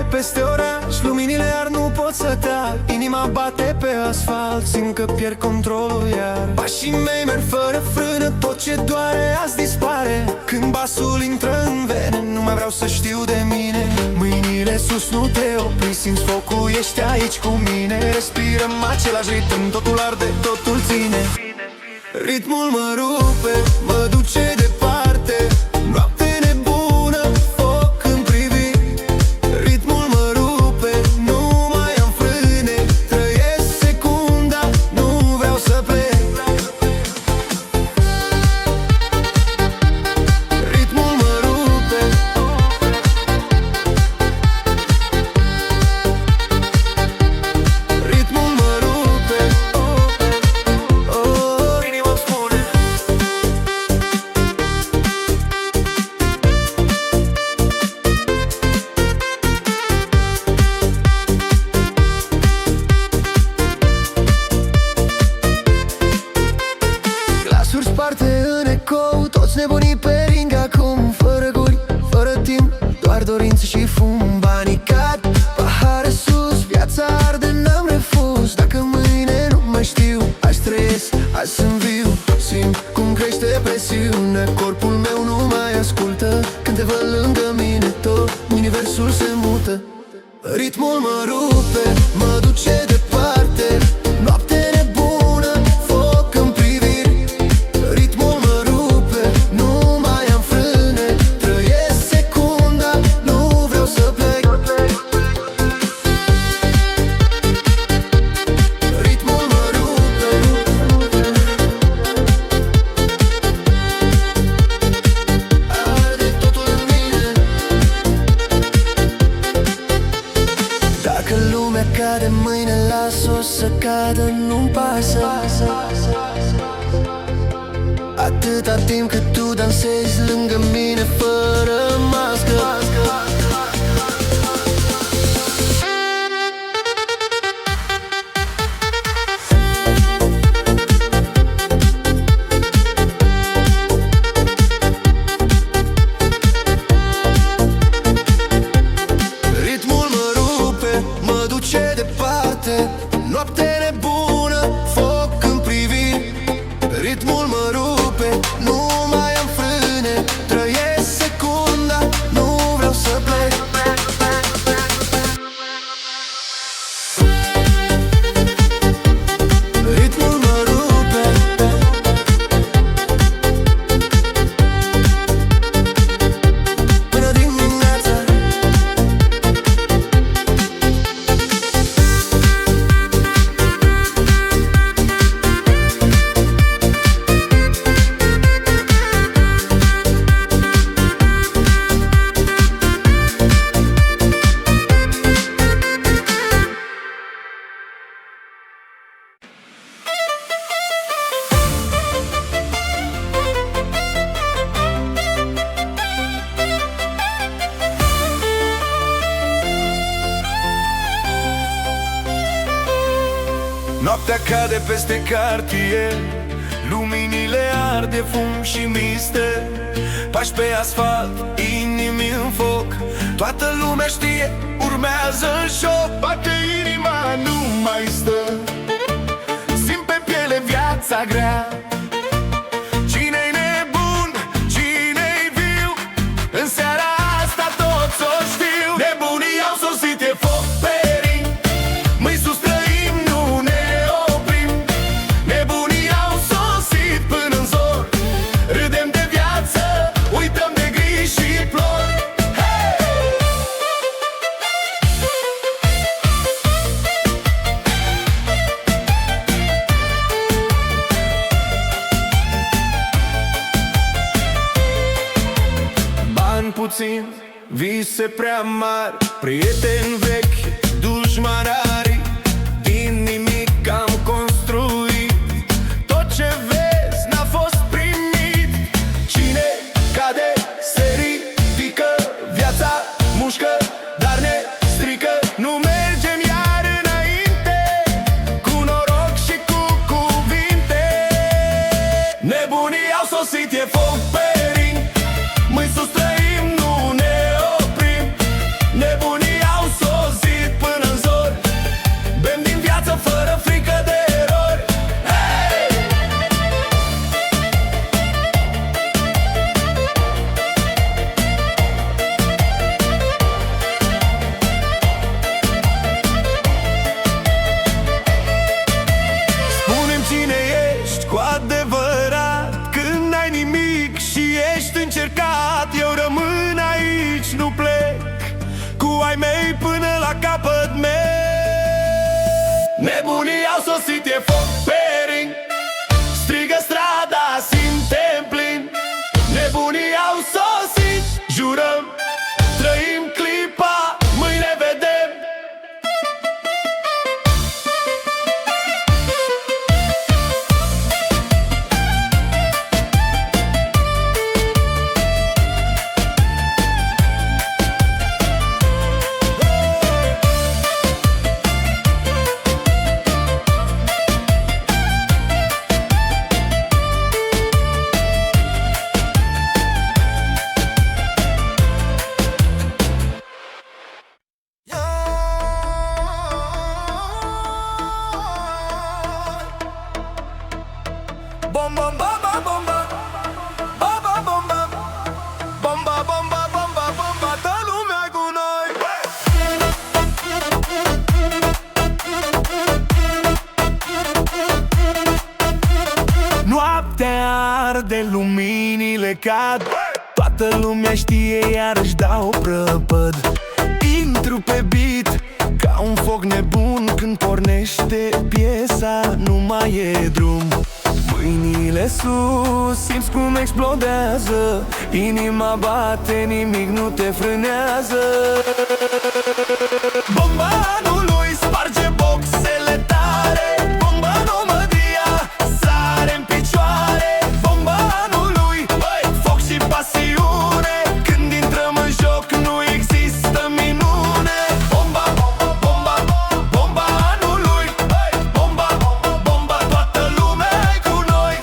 peste oraș, luminile iar nu pot să tac. Inima bate pe asfalt, simt că pierd controlul iar. Pașii mei merg fără frână, tot ce doare azi dispare. Când basul intră în vene, nu mai vreau să știu de mine. Mâinile sus, nu te opri, simți focul, ești aici cu mine. Respirăm același ritm, totul arde, totul ține. Ritmul mă rupe, mă duce departe. Noapte nebună, foc în priviri. Ritmul mă rupe, nu mai am frâne. Trăiesc secunda, nu vreau să plec. Ritmul mă rupe. Ritmul mă rupe. Inima-mi spune. Glasuri sparte în ecou, toți nebunii pe ring acum. Fără guri, fără timp, doar dorință și fum. Banii cad, pahare sus, viața arde, n-am refuz. Dacă mâine nu mai știu, azi trăiesc, azi sunt viu. Simt cum crește presiunea, corpul meu nu mai ascultă. Când te văd lângă mine, tot universul se mută. Ritmul mă rupe, mă duce departe. Noapte nebună, foc în priviri. Ritmul mă rupe, nu mai am frâne. Trăiesc secunda, nu vreau să plec. Ritmul mă rupe. Arde totul în mine. Dacă lumea cade mâine, las-o să cadă, nu-mi pasă. Atâta timp cât tu dansezi lângă mine fără mască. Ritmul mă rupe, mă duce departe. Noapte nebună, foc în priviri. Ritmul mă rupe, nu mai am frâne. Trăiesc secunda, nu vreau să plec. Ritmul mă rupe. Până dimineața. Noaptea cade peste cartier, luminile arde, fum și mister. Pași pe asfalt, inimi în foc, toată lumea știe, urmează șoc. Bate inima, nu mai stă, simt pe piele viața grea. Cine-i nebun, cine-i viu, în seara asta toți o știu. Nebunii au sosit, e foc pe ring, mâini sus trăim, nu ne oprim. Nebunii au sosit până în zor, râdem de viață, uităm de griji și plori. Bani puțin, vise prea mari, prieteni vechi, dușmanari. Din nimic am construit, tot ce vezi n-a fost primit. Cine cade, se ridică, viața mușcă, dar ne strică. Nu mergem iar înainte, cu noroc și cu cuvinte. Nebunii au sosit, e foc pe ring, mâini sus trăim, nu ne oprim. Nebunii au sosit. capăt nebunii au sosit, e foc pe ring. Strigă strada, simtem plin. Nebunii au sosit, jurăm, trăim clipa, mâine vedem. Bomba, bomba, bomba, bomba, bomba, bomba, bomba, bomba, bomba, toată lumea cu noi. Noaptea arde, luminile cad, toată lumea știe, iarăși dau prăpăd. Intru pe beat ca un foc nebun, când pornește piesa, nu mai e drum. Mâinile sus, simți cum explodează, inima bate, nimic nu te frânează. Bomba anului sparge boxele tare, bomba în România sare în picioare. Bomba anului, foc și pasiune, când intrăm în joc nu există minune. Bomba, bomba, bomba anului, bomba, bomba, toată lumea cu noi.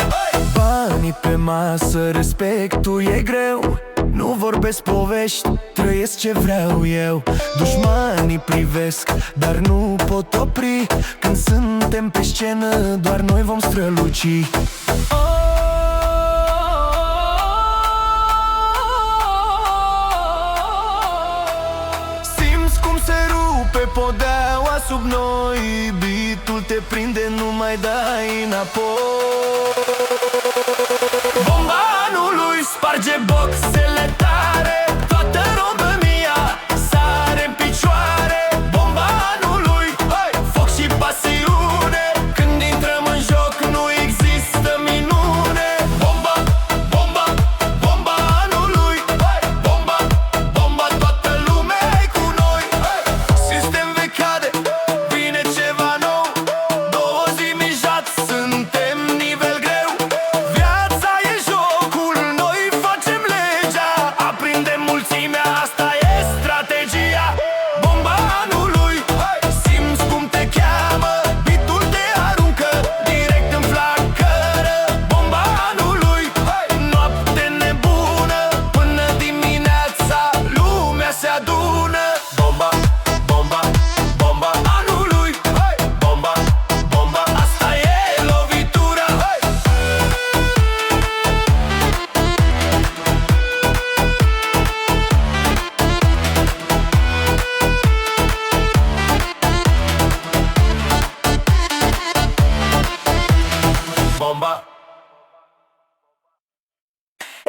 Banii pe masă, respectul e greu, nu vorbesc povești, trăiesc ce vreau eu. Dușmanii privesc, dar nu pot opri, când suntem pe scenă, doar noi vom străluci. Simți cum se rupe podeaua sub noi, beat-ul te prinde, nu mai dai înapoi. Bomba anului sparge boxele tare, toată România sare în picioare. Bomba anului, foc și pasiune, când intrăm în joc nu există minune. Bomba, bomba, bomba anului, bomba, bomba, toată lumea e cu noi. Sistem vechi cade, vine ceva nou, 20 mijat, suntem nivel greu. Viața e jocul, noi facem legea, aprindem mulțimea, asta e strategia. Bomba anului, simți cum te cheamă, beat-ul te aruncă direct în flacără. Bomba anului, noapte nebună, până dimineața lumea se adună. Bomba, bomba, bomba anului, bomba, bomba, asta e lovitura. Bomba.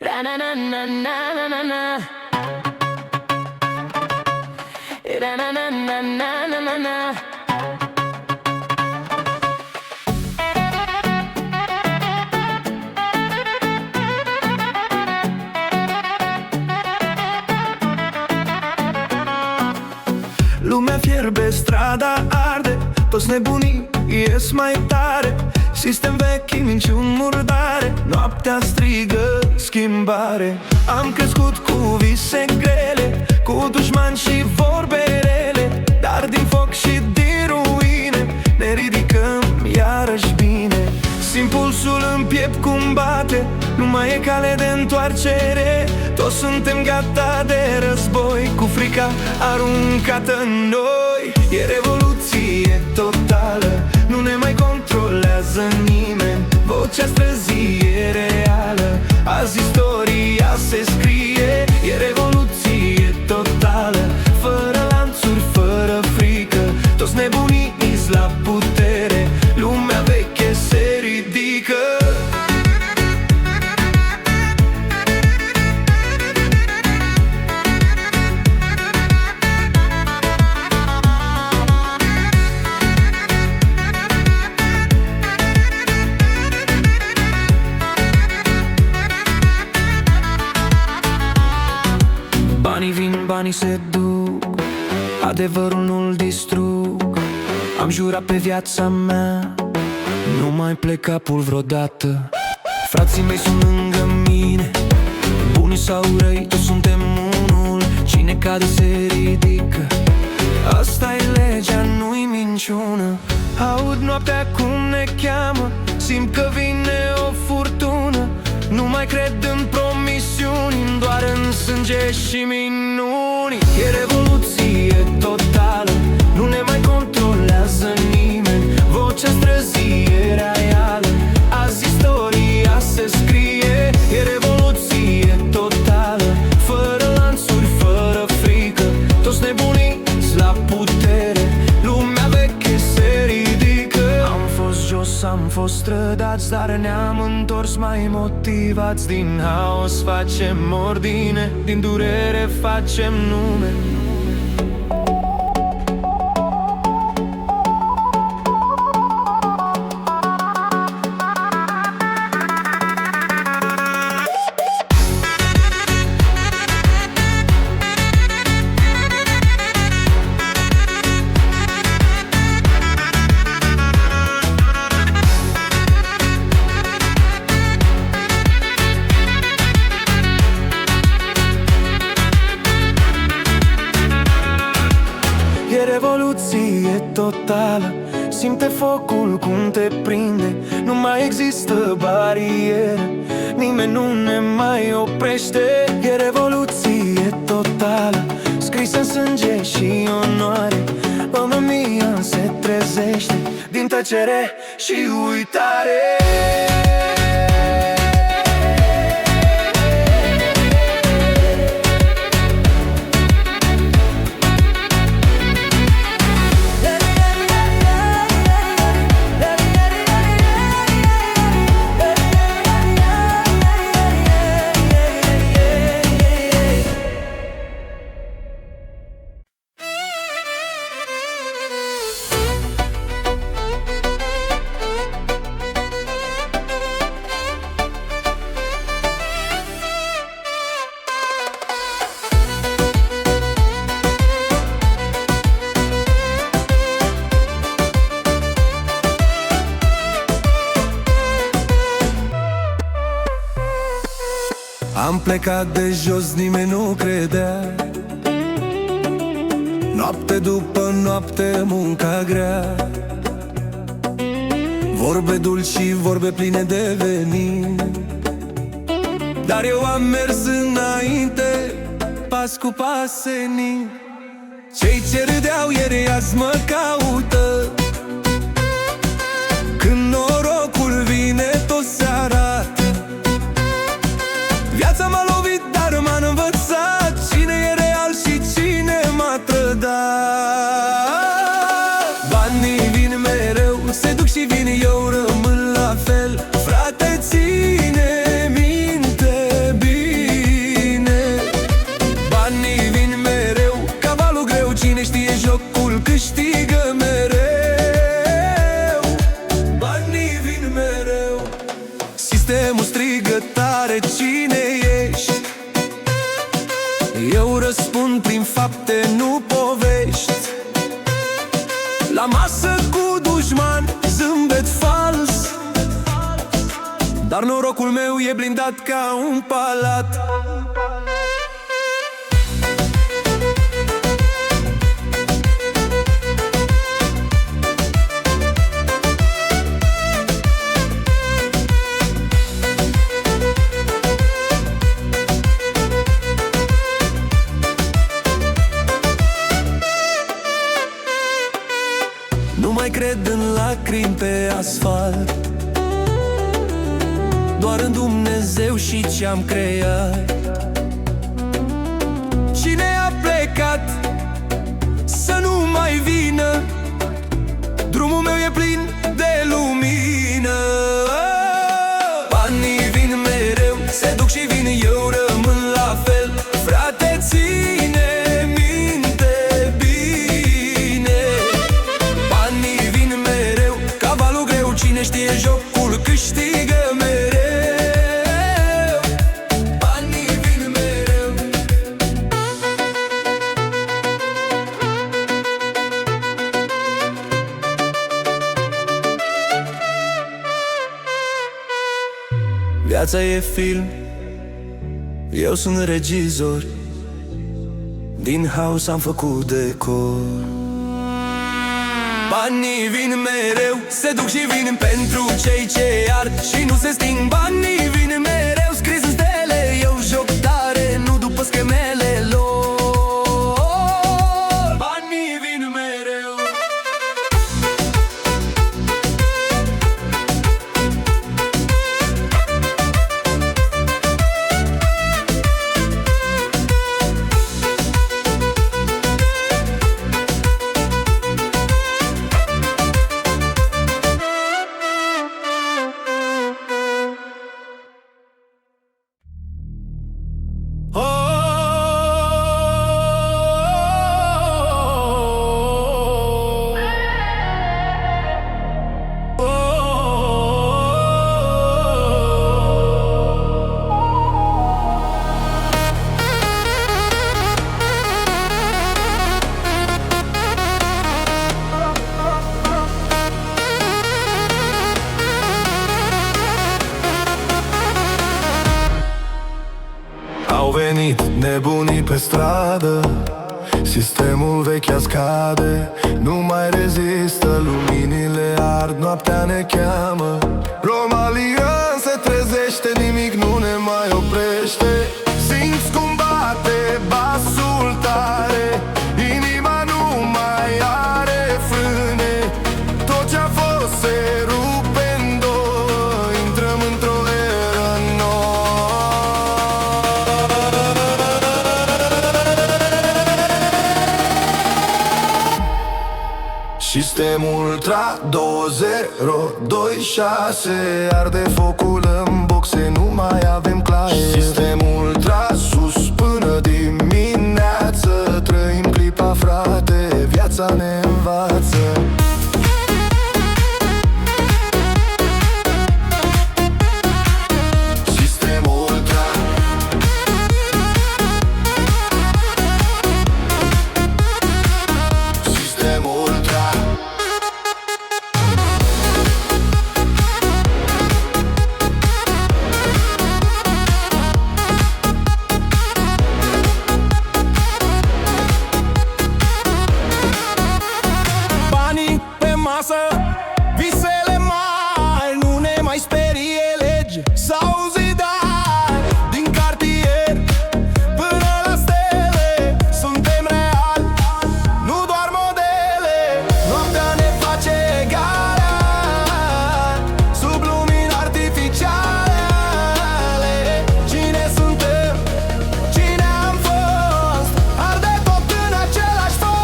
Na na na na na na na na. Na na na na na na na na. Lumea fierbe, strada arde, toți nebunii ies mai tare. Sistem vechi, minciuni murdare, noaptea strigă schimbare. Am crescut cu vise grele, cu dușmani și vorbe rele, dar din foc și din ruine ne ridicăm iarăși bine. Simt pulsul în piept cum bate, nu mai e cale de întoarcere. Toți suntem gata de război, cu frica aruncată în noi. E revoluție totală, nu ne mai controlează nimeni. Vocea străzii e reală, azi istoria se scrie. E revoluție totală, fără lanțuri, fără frică. Toți nebunii is la putere, lumea veche se ridică. Banii se duc, adevărul nu-l distrug. Am jurat pe viața mea, nu mai plec capul vreodată. Frații mei sunt lângă mine, buni sau răi, toți suntem unul. Cine cade se ridică, asta e legea, nu-i minciună. Aud noaptea cum ne cheamă, simt că vine o furtună. Nu mai cred în promisiuni, doar în sânge și minuni. E revoluție totală, nu ne mai controlează nimeni. Vocea străzii e reală, azi istoria se scrie. E revoluție totală, fără lanțuri, fără frică. Toți nebuniți la putere, lumea veche se ridică. Am fost jos, am fost trădați, dar ne-am întors mai motivați. Din haos facem ordine, din durere facem nume. E revoluție totală, simte focul cum te prinde. Nu mai există barieră, nimeni nu ne mai oprește. E revoluție totală, scrisă în sânge și onoare. România se trezește din tăcere și uitare. Am plecat de jos, nimeni nu credea. Noapte după noapte, munca grea. Vorbe dulci și vorbe pline de venin. Dar eu am mers înainte, pas cu pas senin. Cei ce râdeau ieri azi mă caută. Când norocul vine, tot se arată. Viața m-a lovit, dar m-a învățat cine e real și cine m-a trădat. Banii vin mereu, se duc și vin, eu rămân la fel. Frate, ține minte bine. Banii vin mereu, cavalul greu, cine știe jocul câștigă mereu. Banii vin mereu, sistemul strigă tare, cine ești? Eu răspund prin fapte, nu povești. La masă cu dușman, zâmbet fals, dar norocul meu e blindat ca un palat. Nu mai cred în lacrimi pe asfalt, doar în Dumnezeu și ce-am creat. Cine a plecat să nu mai vină, drumul meu e plin de lumină. Banii vin mereu, se duc și vin, eu rămân la fel. Frate, ține minte bine. Banii vin mereu, cavalul greu, cine știe jocul câștigă mereu. Banii vin mereu. Viața e film, eu sunt regizor. Din haos am făcut decor. Banii vin mereu, se duc și vin pentru cei ce ard și nu se sting. Banii vin mereu, scris în stele, eu joc tare, nu după schemele lor. Banii vin mereu. Au venit nebunii pe stradă, sistemul vechi scade, nu mai rezistă, luminile ard, noaptea ne cheamă. Romalian se trezește, nimic nu ne mai oprește. Simți cum bate basul tare, inima nu mai are frâne. Tot ce-a fost se rupe în două, intrăm într-o eră nouă. Sistemul Ultra 2026, arde focul în boxe, nu mai avem claie. Sistemul Ultra sus până dimineață, trăim clipa, frate, viața ne învață. Sistemul Ultra. Sistemul Ultra. Banii pe masă, visele mari, nu ne mai sperie legi sau zidari. Din cartier până la stele, suntem reali, nu doar modele. Noaptea ne face egale, sub lumini artificiale. Cine suntem, cine am fost, arde tot în același foc.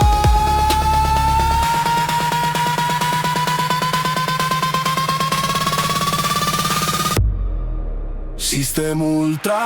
Sistemul Ultra.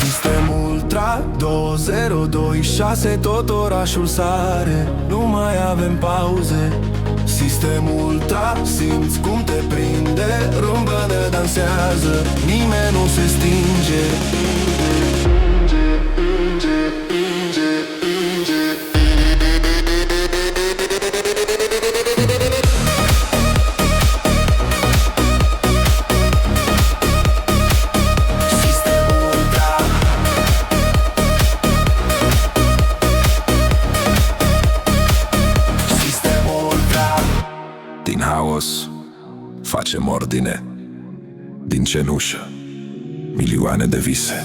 Sistemul Ultra 2026, tot orașul sare, nu mai avem pauze. Sistemul Ultra, simți cum te prinde, rumbă ne dansează, nimeni nu se stinge. Sistemul Ultra. Sistemul Ultra. Din haos facem ordine, din cenușă milioane de vise.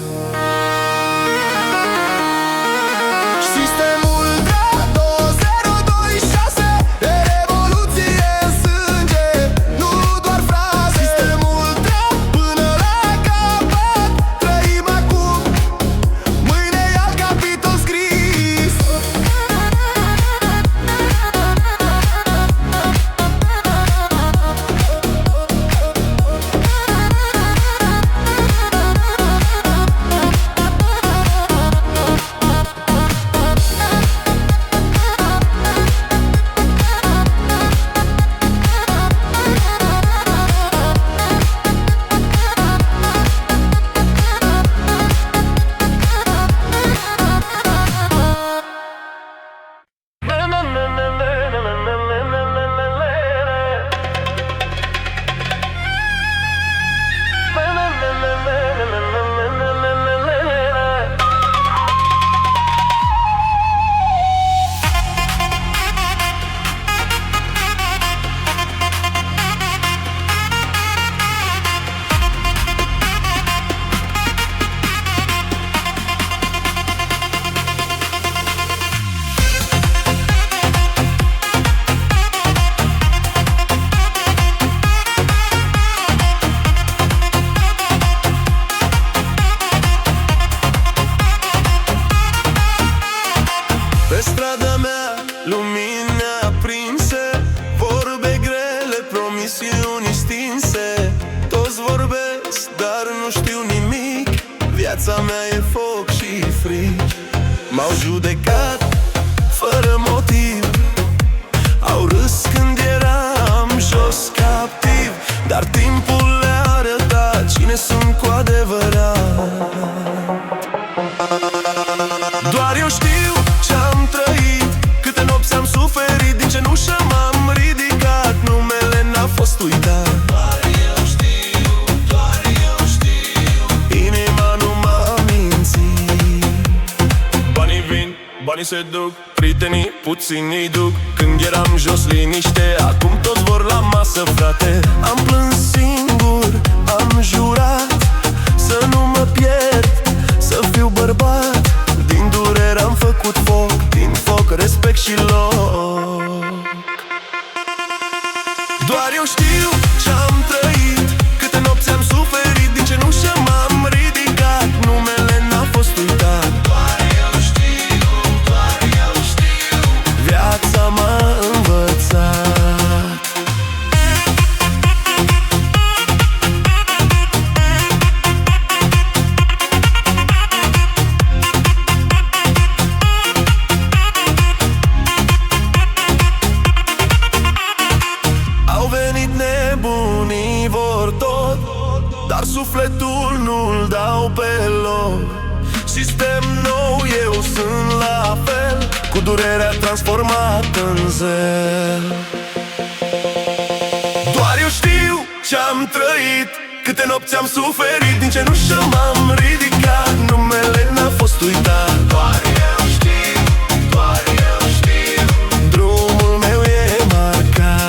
Sistemul Ultra 2026, e revoluție în sânge, nu doar fraze. Sistemul Ultra până la capăt, trăim acum, mâine e alt capitol scris. pasiuni stinse. Toți vorbesc, dar nu știu nimic. Viața mea e foc și frig. M-au judecat fără motiv, au râs când eram jos captiv, dar timpul le-a arătat cine sunt cu adevărat. Doar eu știu ce-am trăit, câte nopți am suferit, din cenușă m-am ridicat, numele n-a fost uitat. Doar eu știu, doar eu știu, inima nu m-a mințit. Banii vin, banii se duc, prietenii puțin îi duc. Când eram jos liniște, acum toți vor la masă, frate. Am plâns singur, am jurat să nu mă pierd, să fiu bărbat. Din durere am făcut foc, din foc respect și loc. Doar eu știu ce-am trăit, câte nopți am suferit, din cenușă m-am ridicat, numele n-a fost uitat. Doar eu știu, doar eu știu, viața m-a învățat. Nebunii vor tot, dar sufletul nu-l dau pe loc. Sistem nou, eu sunt la fel, cu durerea transformată în zel. Doar eu știu ce-am trăit, câte nopți am suferit, din cenușă m-am ridicat, numele n-a fost uitat. Doar eu știu, doar eu știu, drumul meu e marcat.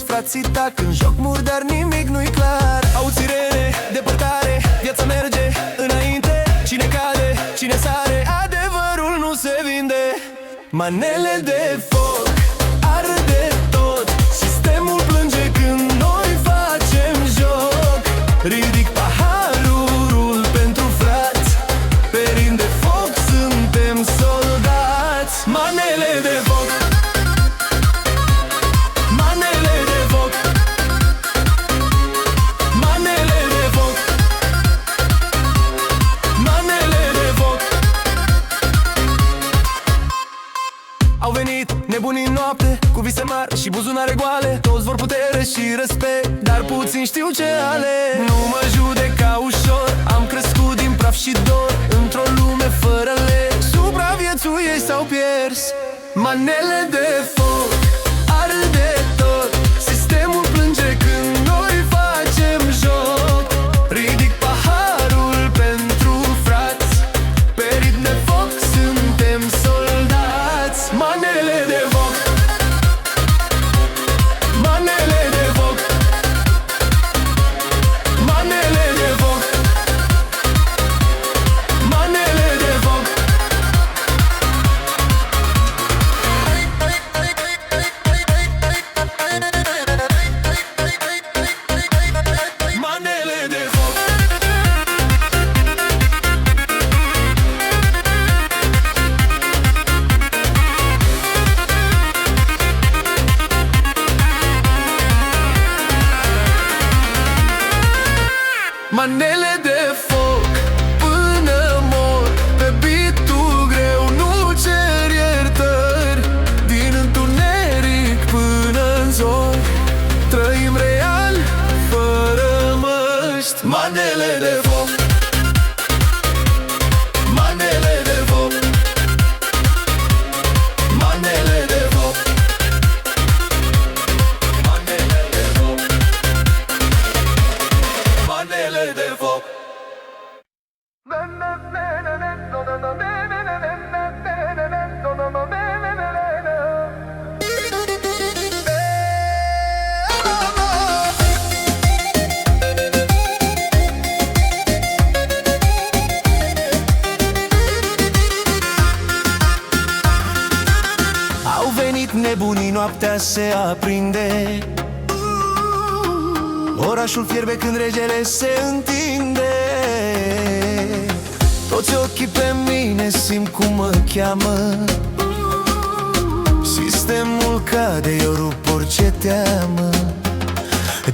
Frații tac în joc murdar, nimic nu-i clar. Au sirene, depărtare, viața merge înainte. Cine cade, cine sare, adevărul nu se vinde. Manele de foc arde tot, sistemul plânge când noi facem joc. Ridic paharul pentru frați, perin de foc suntem soldați. Manele de foc, nebunii în noapte, cu vise mari și buzunare goale. Toți vor putere și respect, dar puțin știu ce aleg. Nu mă judeca ușor, am crescut din praf și dor, într-o lume fără legi. Supraviețuiești sau pierzi. Manele de foc arde tot, sistemul plânge când noi facem joc. Ridic paharul pentru frați, pe ritm de foc suntem soldați. Manele de foc, manele de foc, manele de foc, manele de foc. Manele de foc, manele de foc, manele de foc, manele de foc, manele de foc. Au venit nebunii, noaptea se aprinde, orașul fierbe când regele se întinde. Toți ochii pe mine simt cum mă cheamă, sistemul cade, eu rup orice teamă.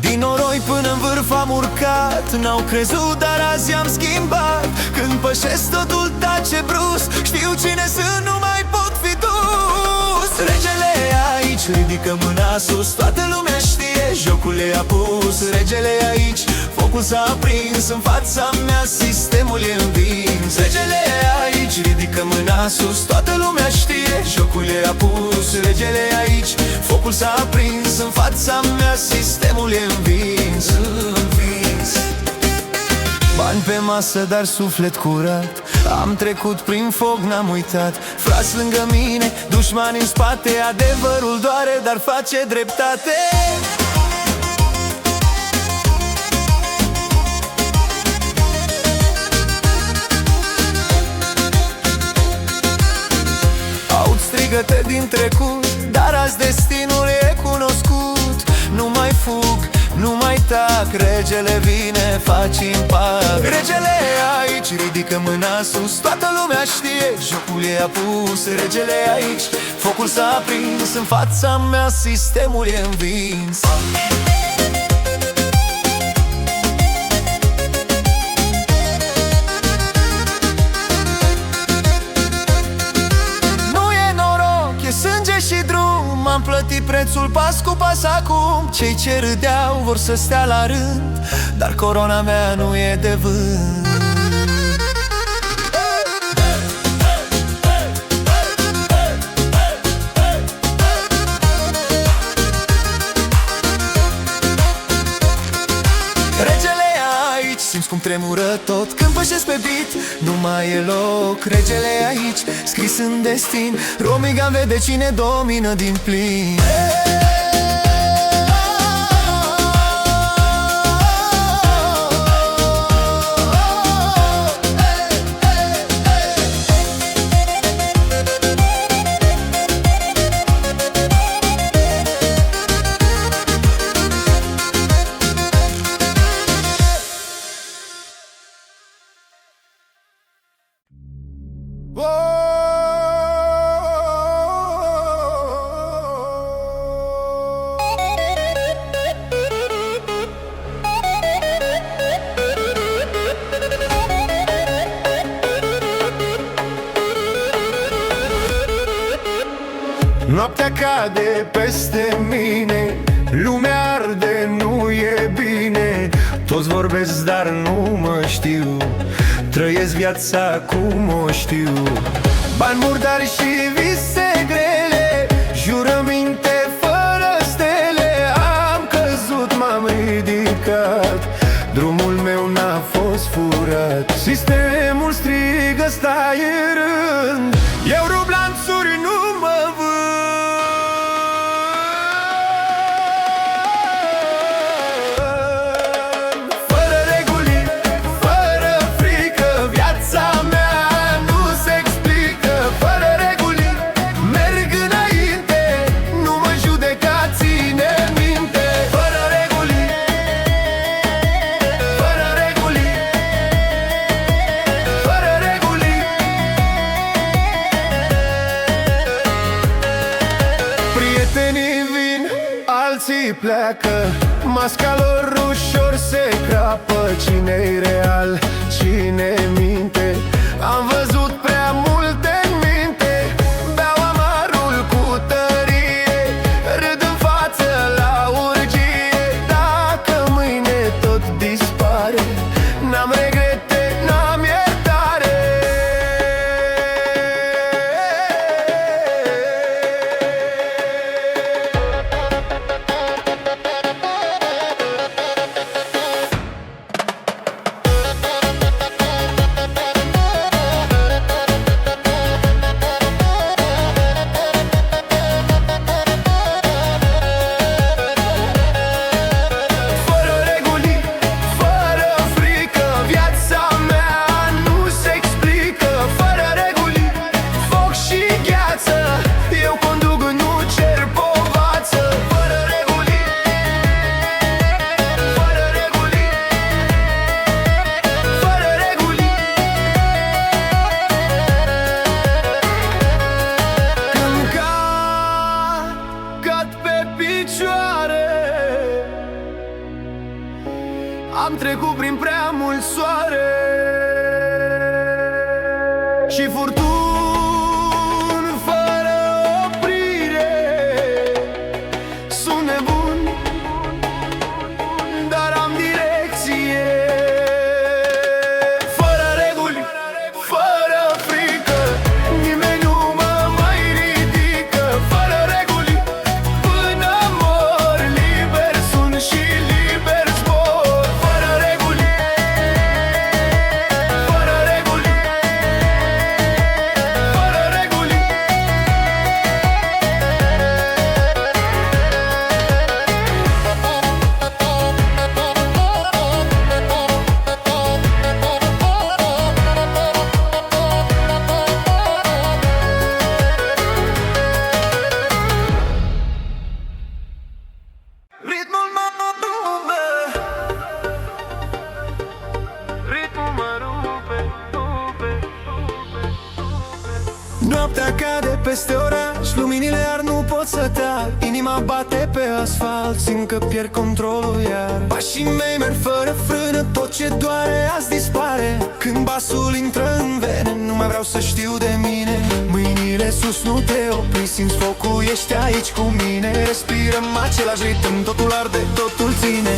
Din noroi până în vârf am urcat, n-au crezut, dar azi am schimbat. Când pășesc totul tace brusc, știu cine sunt, nu mai pot fi dus. Regele e aici, ridică mâna sus, toată lumea știe, jocul e apus. Regele e aici, focul s-a aprins, în fața mea sistemul e învins. Regele e aici, ridică mâna sus, toată lumea știe, jocul e apus. Regele e aici, focul s-a aprins, în fața mea sistemul e învins. Bani pe masă, dar suflet curat, am trecut prin foc, n-am uitat. Frați lângă mine, dușmani în spate, adevărul doare, dar face dreptate. Aud strigăte din trecut, dar azi destinul e cunoscut. Nu mai fug, nu mai tac, regele vine, faci impact. Regele e aici, ridică mâna sus, toată lumea știe, jocul e apus. Regele e aici, focul s-a aprins, în fața mea sistemul e învins. Sânge și drum, am plătit prețul pas cu pas acum. Cei ce râdeau vor să stea la rând, dar corona mea nu e de vânt. Regele e aici, simți cum tremură tot când pășesc pe beat, nu mai e loc. Regele e aici, scris în destin, Romigan vede cine domină din plin. Noaptea cade peste mine, lumea arde, nu e bine. Toți vorbesc, dar nu mă știu, trăiesc viața cum o știu. Bani murdari și vise grele, jurăminte fără stele. Am căzut, m-am ridicat, drumul meu n-a fost furat. Sistemul strigă, stai în rând, eu rup lanțuri, nu mă vând. Alții pleacă, masca lor ușor se crapă. Cine-i real, cine minte? Am văzut prea multe în minte. Beau amarul cu tărie, râd în față la urgie. Dacă mâine tot dispare, n-am Am trecut prin prea mult soare și furtuni fără oprire. Sunt nebun, dar am direcție. Fără reguli, fără frică, nimeni nu mă mai ridică. Fără reguli, până mor, liber sunt și liber zbor. Fără reguli, fără reguli, fără reguli. Ritmul mă rupe, ritmul mă rupe, rupe. Noaptea cade peste oraș, luminile ard, nu pot să tac. Inima bate pe asfalt, simt că pierd controlul iar. Pașii mei merg fără frână, tot ce doare azi dispare. Când basul intră în vene, nu mai vreau să știu de mine. Mâinile sus, nu te opri, simți focul, ești aici cu mine. Respirăm același ritm, totul arde, totul ține.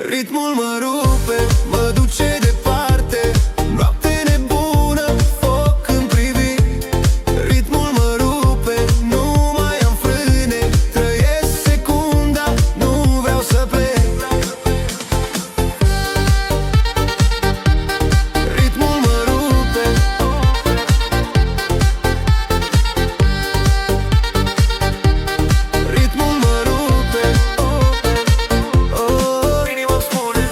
Ritmul mă rupe, mă duce departe. Noapte nebună, foc în priviri. Ritmul mă rupe, nu mai am frâne. Trăiesc secunda, nu vreau să plec. Ritmul mă rupe, ritmul mă rupe, inima-mi spune.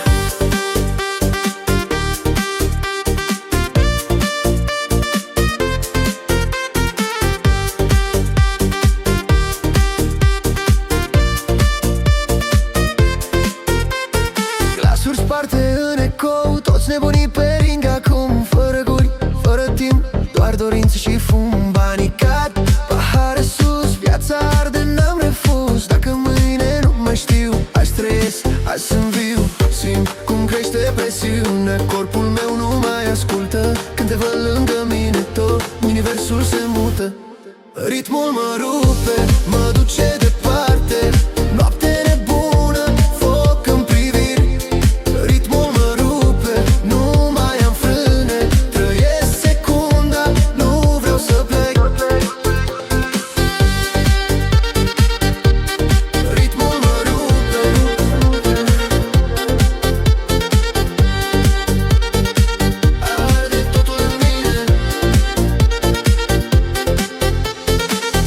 Glasuri sparte în ecou, toți nebunii pe ring acum. Fără guri, fără timp, doar dorință și fum. Banii cad, pahare sus, viața arde, n-am refuz. Dacă mâine nu mai știu, azi trăiesc, azi sunt viu. Simt cum crește presiunea, corpul meu nu mai ascultă. Când te văd lângă mine, tot universul se mută. Ritmul mă rupe, mă duce departe. Noapte nebună, foc în priviri. Ritmul mă rupe, nu mai am frâne. Trăiesc secunda, nu vreau să plec. Ritmul mă rupe, arde totul în mine.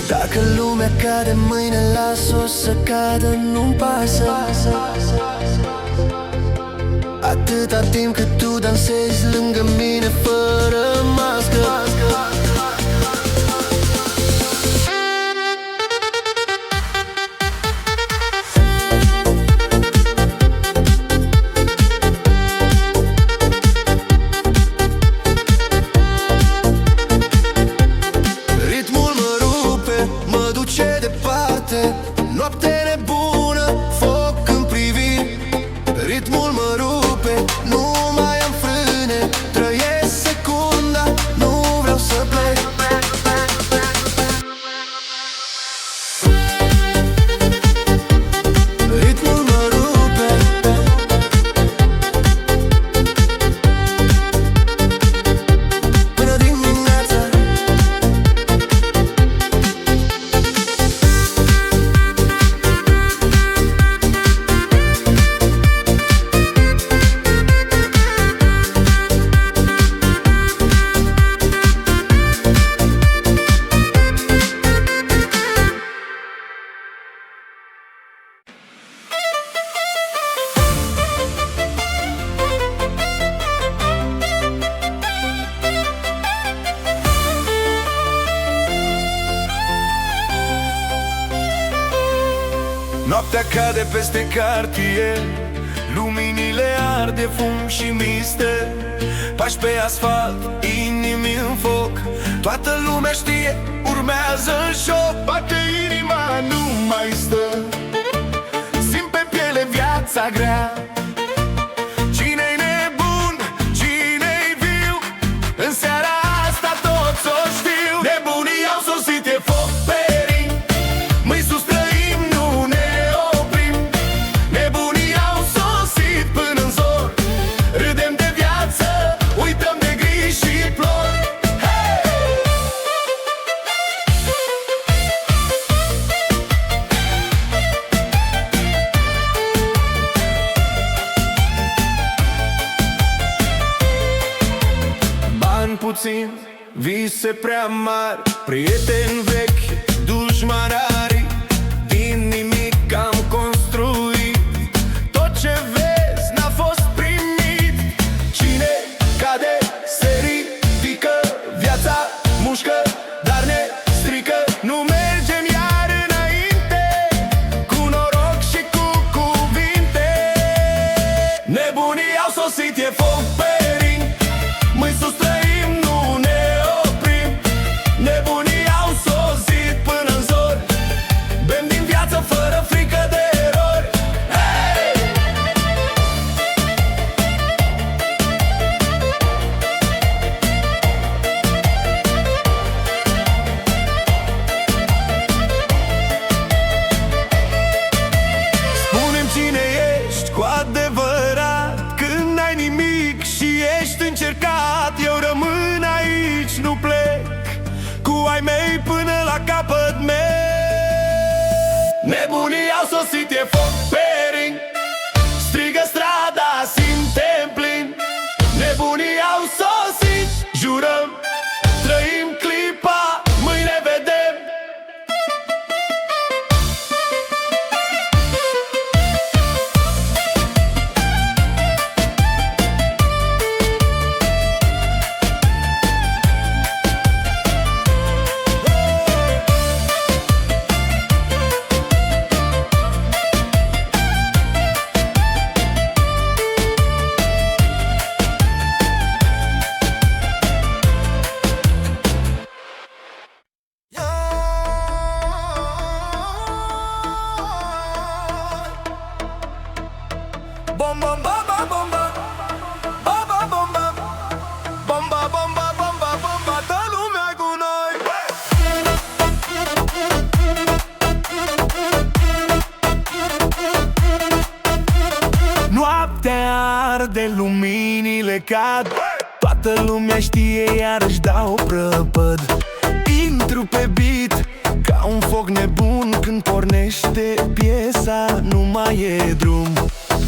Dacă lumea cade mâine, las-o să cadă, nu-mi pasă. Atâta timp cât tu dansezi lângă mine fără mască. Ritmul mă rupe, mă duce departe. Noapte nebună, foc în priviri. Ritmul mă rupe, nu mai am frâne. Trăiesc secunda, nu vreau să plec. Ritmul mă rupe, până dimineața. Noaptea cade peste cartier, luminile arde, fum și mister. Pași pe asfalt, inimi în foc, toată lumea știe, urmează în șoc. Bate inima, nu mai stă, simt pe piele viața grea. puțin, vise prea mari, prieteni vechi, dușmanari. Din nimic am construit, tot ce vezi n-a fost primit. Cine cade se ridică, viața mușcă, dar ne strică. Nu mergem iar înainte, cu noroc și cu cuvinte. Nebunii au sosit, e foc pe ring, mâini sus trăim, nu ne oprim. Nebunii au sosit până în zor, bem din viață fără frică de erori. Hey! Spune-mi cine ești cu adevărat, când ai nimic și ești încercat. Eu rămân aici, nu plec, cu ai mei până la capăt merg. Nebunii au sosit, e foc pe ring, strigă strada, simtem plin. Nebunii au sosit, jurăm, trăim clipa, mâine vedem. Bomba, bomba, bomba, bomba, bomba, bomba, bomba, bomba, bomba, toată lumea cu noi. Noaptea arde, luminile cad, toată lumea știe, iarăși dau prăpăd. Intru pe beat ca un foc nebun, când pornește piesa, nu mai e drum.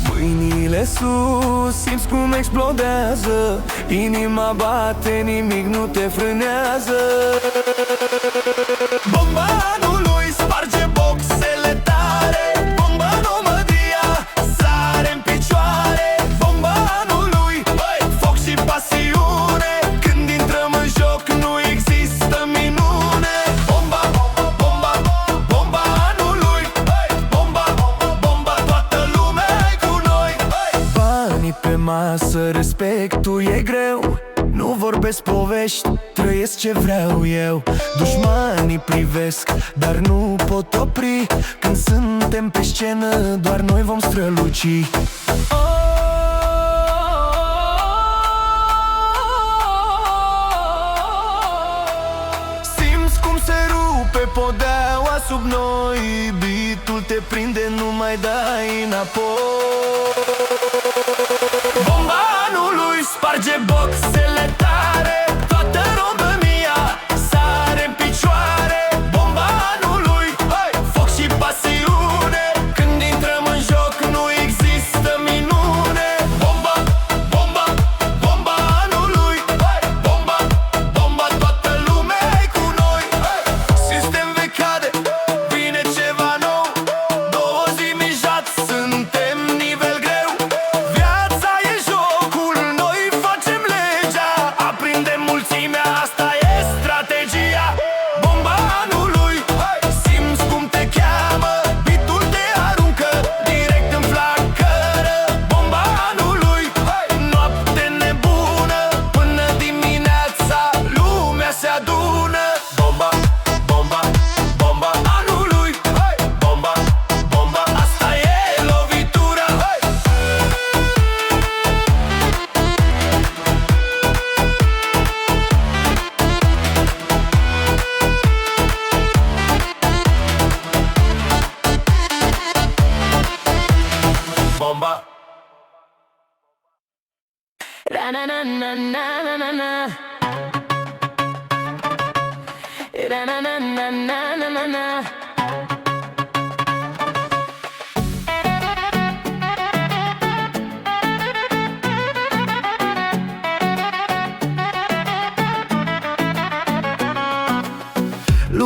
Mâinile sus, simți cum explodează, inima bate, nimic nu te frânează. Bomba anului sparge boxele tare, bomba în România sare în picioare. Bomba anului, foc și pasiune, când intrăm în joc nu există minune. Bomba, bomba, bomba anului, bomba, bomba, toată lumea e cu noi. Banii pe masă, respectul e greu, nu vorbesc povești, trăiesc ce vreau eu. Dușmanii privesc, dar nu pot opri, când suntem pe scenă, doar noi vom străluci. Simți cum se rupe podeaua sub noi, beat-ul te prinde, nu mai dai înapoi. Bomba anului sparge boxele tare, toată România sare în picioare. Bomba anului, foc și pasiune, când intrăm în joc nu există minune. Bomba, bomba, bomba anului, bomba, bomba, toată lumea e cu noi. Sistem vechi cade, vine ceva nou, 20 mijat, suntem nivel greu. Viața e jocul, noi facem legea, aprindem mulțimea, asta e strategia. Bomba anului, simți cum te cheamă, beat-ul te aruncă direct în flacără. Bomba anului, noapte nebună, până dimineața lumea se adună. Bomba, bomba, bomba anului, bomba, bomba, asta e lovitura. Bomba. Ra na na na na na na na. Ra na na na na na na na.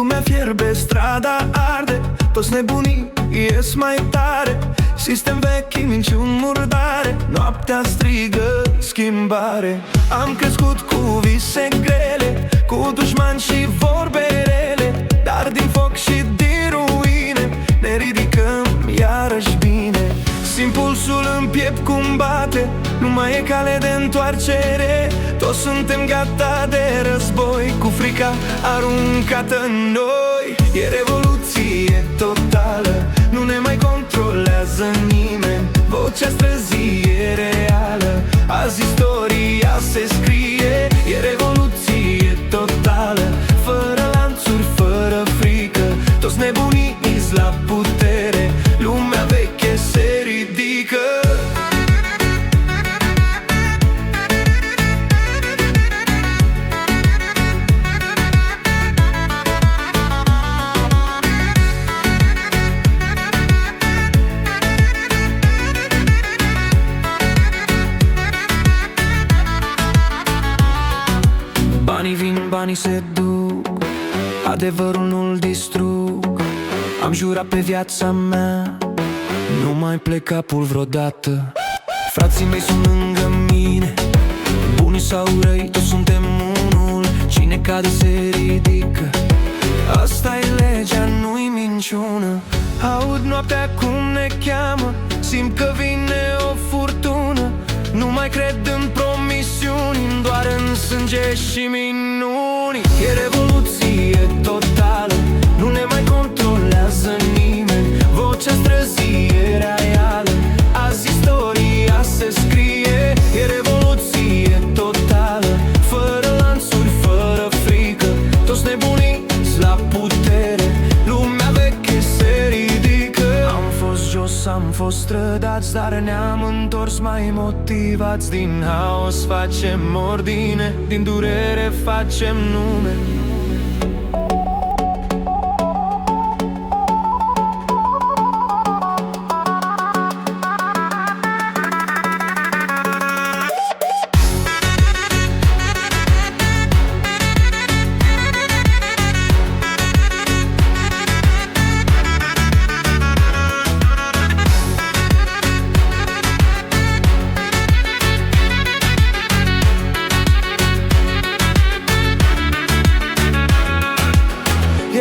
Lumea fierbe, strada arde, toți nebunii ies mai tare. Sistem vechi, minciuni murdare, noaptea strigă schimbare. Am crescut cu vise grele, cu dușmani și vorbe rele, dar din foc și din ruine ne ridicăm iarăși bine. Simt pulsul în piept cum bate, nu mai e cale de întoarcere. Toți suntem gata de război, cu frica aruncată în noi. E revoluție totală, nu ne mai controlează nimeni. Vocea străzii e reală, azi istoria se scrie. E revoluție totală, fără lanțuri, fără frică. Toți nebunii is la putere, lumea veche se ridică. Banii vin, banii se duc, adevărul nu-l distrug. Am jurat pe viața mea, nu mai plec capul vreodată. Frații mei sunt lângă mine, buni sau răi, toți suntem unul. Cine cade se ridică, asta e legea, nu-i minciună. Aud noaptea cum ne cheamă, simt că vine o furtună. Nu mai cred în promisiuni, doar în sânge și minuni. E revoluție totală, nu ne mai controlează nimeni. Vocea străzii e reală, azi istoria se scrie. E revoluție totală, fără lanțuri, fără frică. Toți nebunii la putere, lumea veche se ridică. Am fost jos, am fost trădați, dar ne-am întors mai motivați. Din haos facem ordine, din durere facem nume.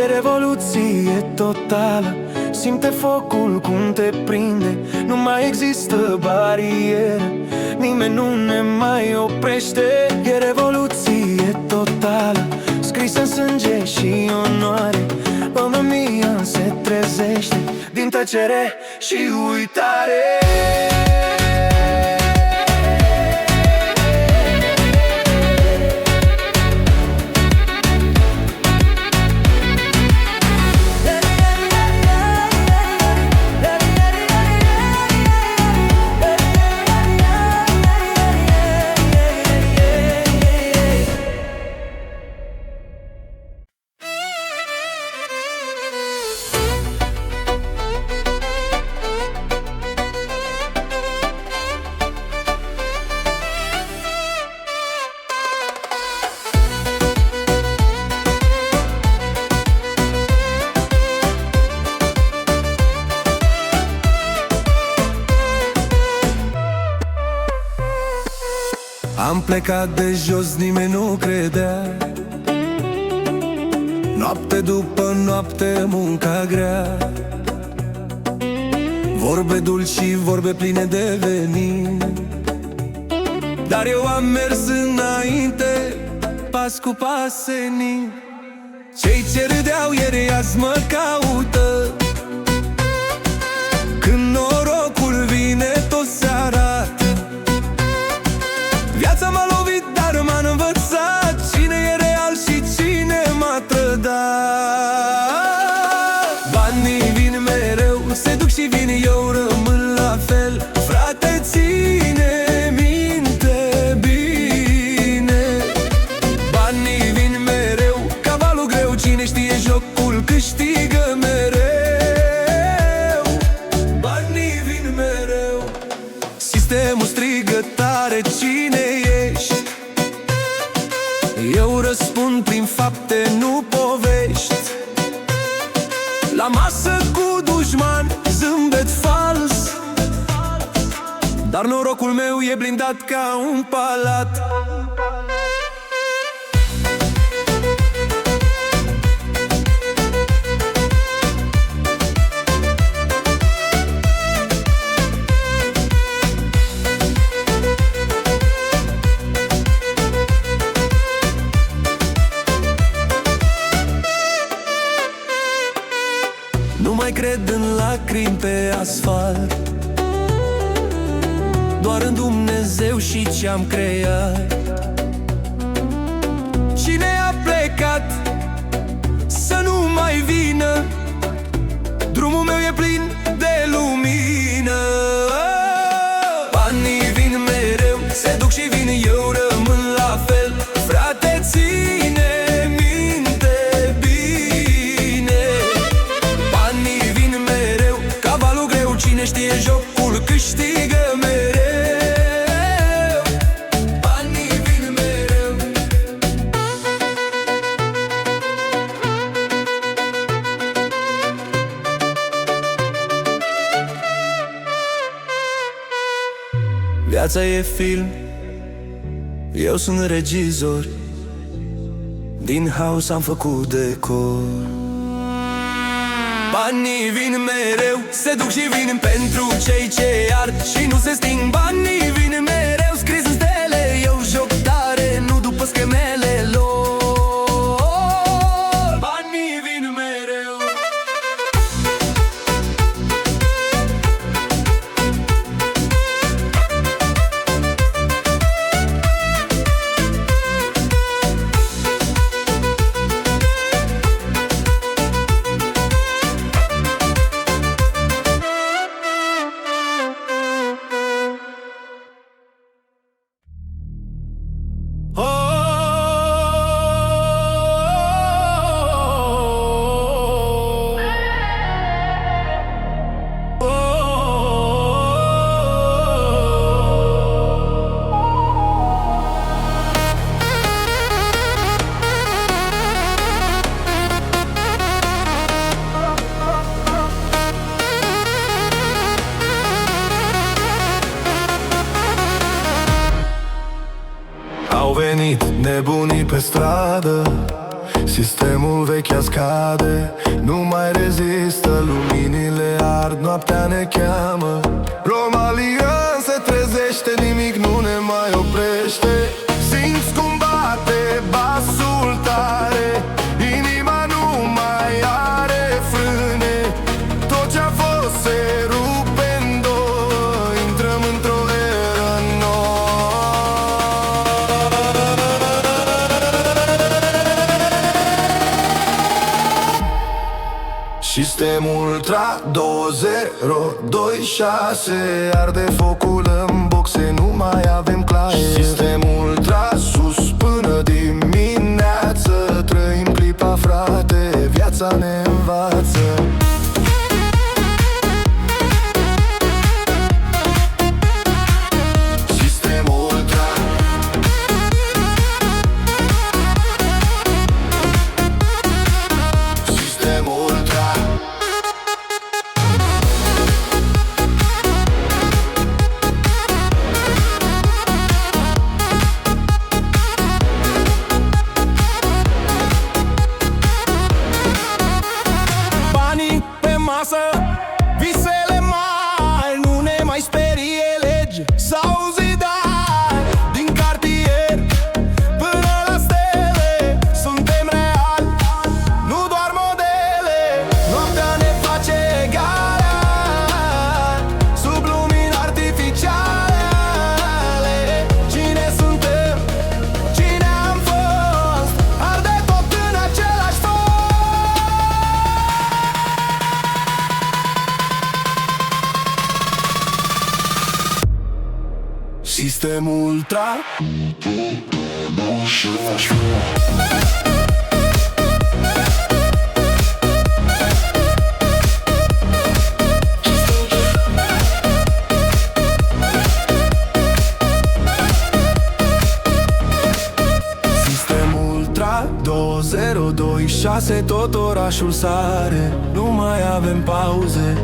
E revoluție totală, simte focul cum te prinde. Nu mai există barieră, nimeni nu ne mai oprește. E revoluție totală, scrisă în sânge și onoare. România se trezește din tăcere și uitare. Am plecat de jos, nimeni nu credea. Noapte după noapte, munca grea. Vorbe dulci și vorbe pline de venin, dar eu am mers înainte, pas cu pas senin. Cei ce râdeau ieri azi mă caută. Când norocul vine, tot se arată. Viața m-a lovit, dar m-a învățat cine e real și cine m-a trădat. Banii vin mereu, se duc și vin, eu rămân la fel. Frate, ține minte bine. Banii vin mereu, cavalul greu, cine știe jocul câștigă mereu. Banii vin mereu, sistemul strigă tare, cine ești? Eu răspund prin fapte, nu povești. La masă cu dușman, zâmbet fals, dar norocul meu e blindat ca un palat. Nu mai cred în lacrimi pe asfalt, doar în Dumnezeu și ce-am creat. Cine a plecat să nu mai vină, drumul meu e plin de lumină. Banii vin mereu, se duc și vin, eu rămân la fel. Frate, ține minte bine. Banii vin mereu, cavalul greu, cine știe jocul câștigă mereu. Banii vin mereu. Viața e film, eu sunt regizor, din haos am făcut decor. Banii vin mereu, se duc și vin pentru cei ce ard și nu se sting. Banii vin mereu, scris în stele, eu joc tare, nu după schemele lor. Banii vin mereu. Au venit nebunii pe stradă, sistemul vechi scade, nu mai rezistă, luminile ard, noaptea ne cheamă. Romalian se trezește, nimic nu ne mai oprește. Simți cum bate basul tare, inima nu mai are frâne. Tot ce-a fost se rupe în două, intrăm într-o eră nouă. Sistemul Ultra 2026, arde focul în boxe, nu mai avem claie. Sistemul Ultra sus până dimineață, trăim clipa, frate, viața ne învață. Sistemul Ultra. Sistemul Ultra. Visele mari, nu ne mai sperie legi sau zidari. Din cartier până la stele, suntem reali, nu doar modele. Noaptea ne face egale, sub lumini artificiale. Cine suntem, cine am fost, arde tot în același foc. Sistemul Ultra. Sistemul Ultra 2026, tot oraș orașul sare, nu mai avem pauze.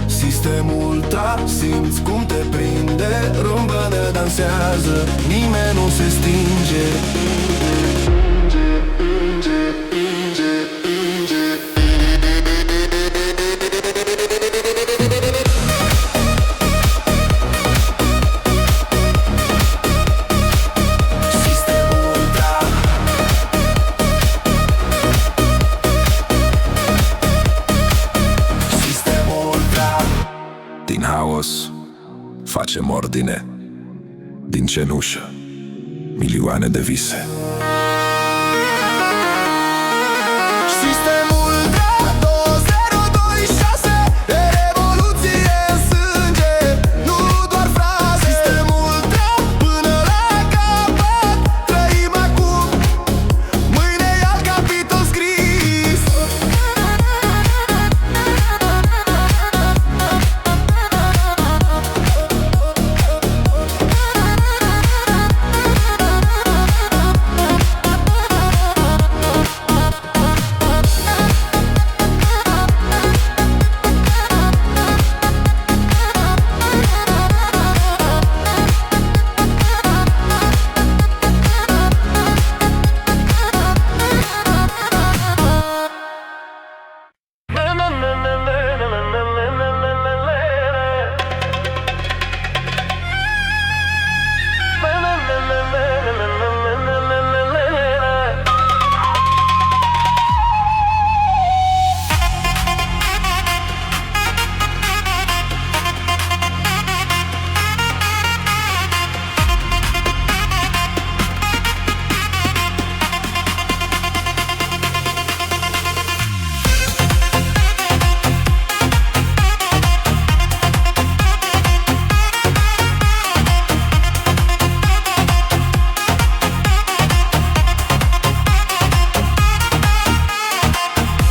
Sistemul ultra, simți cum te prinde, râmbă-ne dansează, nimeni nu se stinge. Din haos facem ordine, din cenușă milioane de vise. Sistemul Ultra 2026, e revoluție în sânge, nu doar fraze. Sistemul Ultra până la capăt, trăim acum, mâine e alt capitol scris.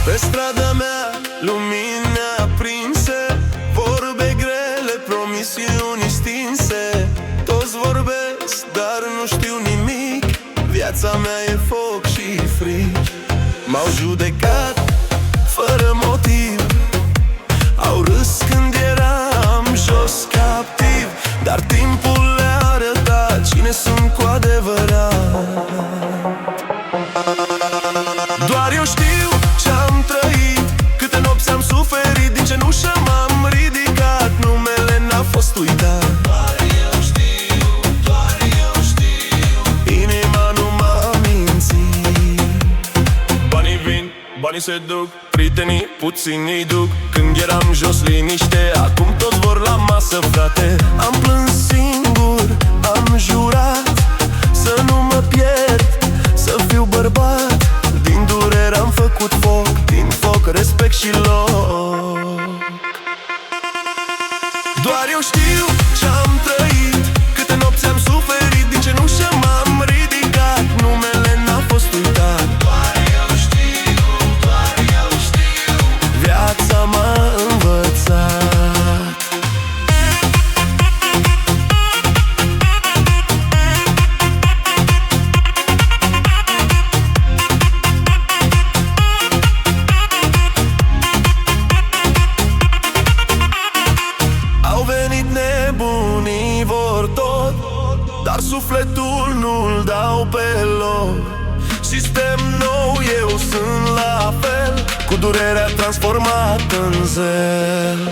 Pe strada mea, lumini aprinse, vorbe grele, promisiuni stinse. Toți vorbesc, dar nu știu nimic, viața mea e foc și frig. M-au judecat fără motiv, au râs când eram jos captiv, dar timpul le-a arătat cine sunt cu adevărat. Doar eu știu ce-am trăit, câte nopți am suferit, din cenușă m-am ridicat, numele n-a fost uitat. Doar eu știu, doar eu știu, inima nu m-a mințit. Banii vin, banii se duc, prietenii puțini îi duc. Când eram jos liniște, acum toți vor la masă, frate. Am plâns singur, am jurat să nu mă pierd, să fiu bărbat. Din durere am făcut foc, din foc respect și loc. Doar eu știu ce-am trăit, câte nopți am suferit, din cenușă m-am ridicat, numele n-a fost uitat. Doar eu știu, doar eu știu, viața m-a învățat. Nebunii vor tot, dar sufletul nu-l dau pe loc. Sistem nou, eu sunt la fel, cu durerea transformată în zel.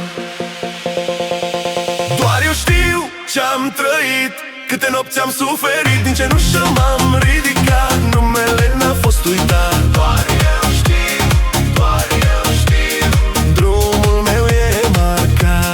Doar eu știu ce-am trăit, câte nopți am suferit, din cenușă m-am ridicat, numele n-a fost uitat. Doar eu știu, doar eu știu, drumul meu e marcat.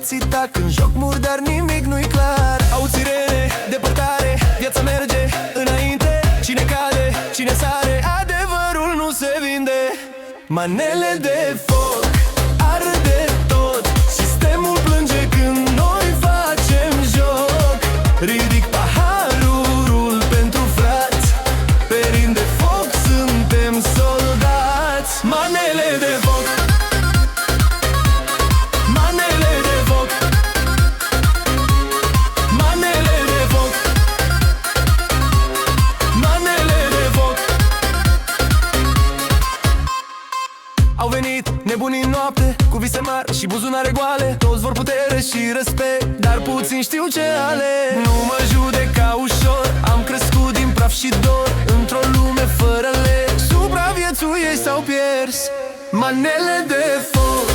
spații tac în joc murdar, nimic nu-i clar. Au sirene, depărtare, viața merge înainte. Cine cade, cine sare, adevărul nu se vinde. Manele de foc arde tot, sistemul plânge când noi facem joc. Ridic paharul pentru frați, perin de foc suntem soldați. Manele de foc, manele de foc, manele de foc, manele de foc. Au venit nebunii în noapte, cu vise mari și buzunare goale. Toți vor putere și respect, dar puțin știu ce ale. Nu mă judeca ușor, am crescut din praf și dor, într-o lume fără legi. Supraviețuiești sau pierzi. Manele de foc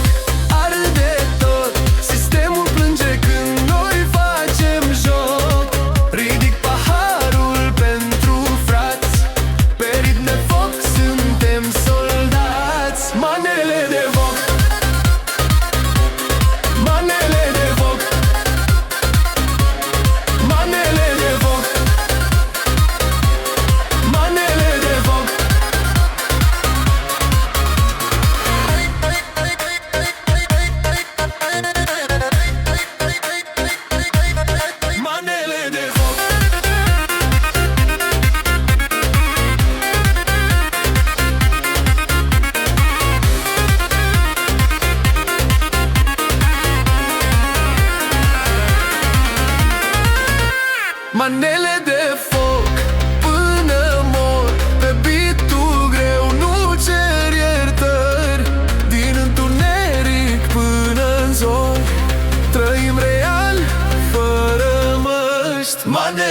arde tot, sistemul plânge când noi facem joc. Ridic paharul pentru frați, pe ritm de foc suntem soldați. Manele de foc, manele de foc, manele de foc, manele de foc. Manele de foc. Manele de foc până mor, pe beat-ul greu nu cer iertări. Din întuneric până în zori, trăim real fără măști. Manele